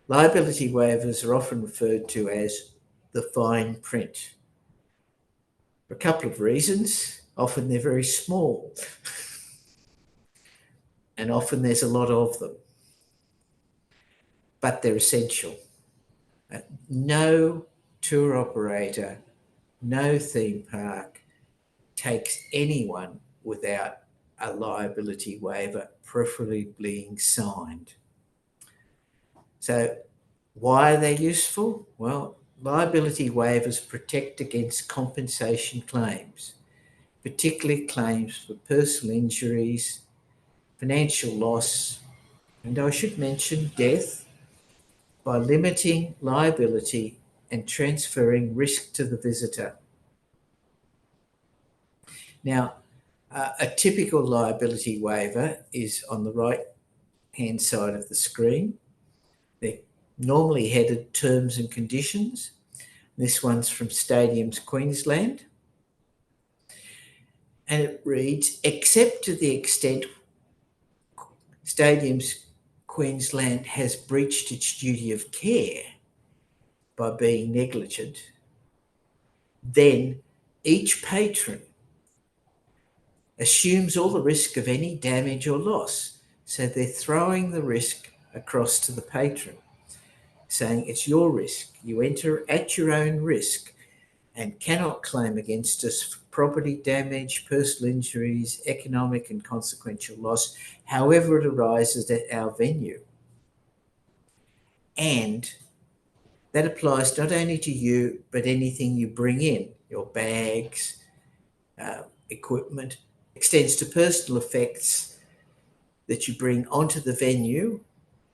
Liability waivers are often referred to as the fine print for a couple of reasons. Often they're very small, and often there's a lot of them, but they're essential. No tour operator, no theme park takes anyone without a liability waiver, preferably being signed. So, why are they useful? Well, liability waivers protect against compensation claims, particularly claims for personal injuries, financial loss, and I should mention death, by limiting liability and transferring risk to the visitor. Now, a typical liability waiver is on the right hand side of the screen. They're normally headed terms and conditions. This one's from Stadiums Queensland. And it reads, except to the extent Stadiums Queensland has breached its duty of care by being negligent, then each patron assumes all the risk of any damage or loss. So they're throwing the risk across to the patron, saying it's your risk. You enter at your own risk and cannot claim against us for property damage, personal injuries, economic and consequential loss, however it arises at our venue. And that applies not only to you, but anything you bring in, your bags, equipment, extends to personal effects that you bring onto the venue.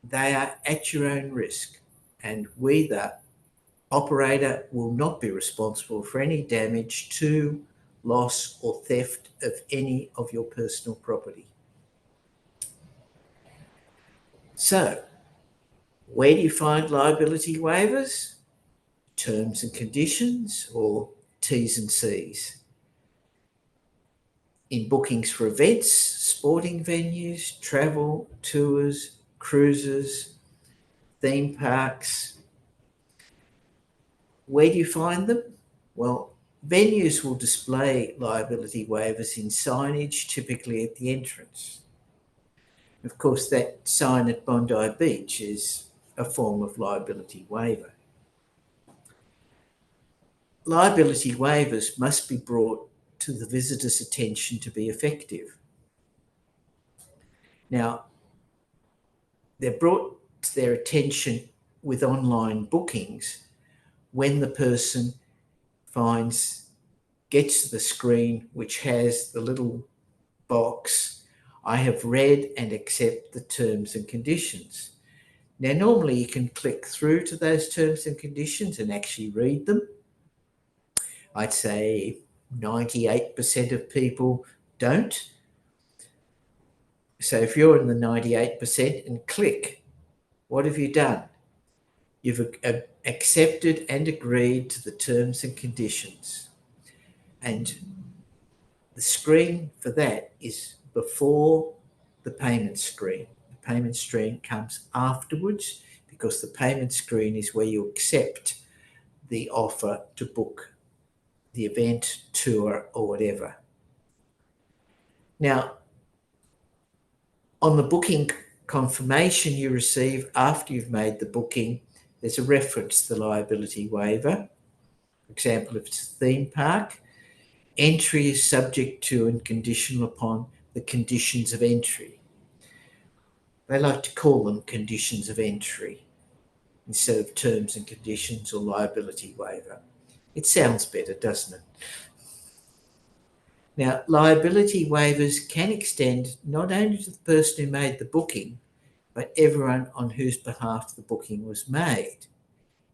They are at your own risk, and we, the operator, will not be responsible for any damage to, loss, or theft of any of your personal property. So, where do you find liability waivers? Terms and conditions, or T's and C's. In bookings for events, sporting venues, travel, tours, cruises, theme parks. Where do you find them? Well, venues will display liability waivers in signage, typically at the entrance. Of course, that sign at Bondi Beach is a form of liability waiver. Liability waivers must be brought to the visitor's attention to be effective. Now, they're brought to their attention with online bookings when the person gets to the screen which has the little box, I have read and accept the terms and conditions. Now, normally you can click through to those terms and conditions and actually read them. I'd say 98% of people don't. So if you're in the 98% and click, what have you done? You've accepted and agreed to the terms and conditions. And the screen for that is before the payment screen. The payment screen comes afterwards, because the payment screen is where you accept the offer to book the event, tour, or whatever. Now, on the booking confirmation you receive after you've made the booking, there's a reference to the liability waiver. For example, if it's a theme park, entry is subject to and conditional upon the conditions of entry. They like to call them conditions of entry instead of terms and conditions or liability waiver. It sounds better, doesn't it? Now, liability waivers can extend not only to the person who made the booking, but everyone on whose behalf the booking was made,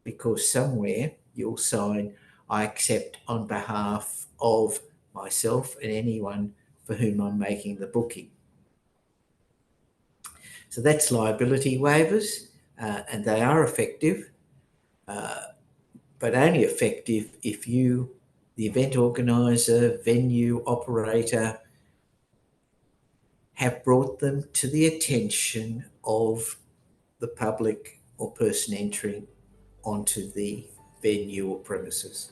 because somewhere you'll sign, I accept on behalf of myself and anyone for whom I'm making the booking. So that's liability waivers, and they are effective, but only effective if you, the event organiser, venue operator, have brought them to the attention of the public or person entering onto the venue or premises.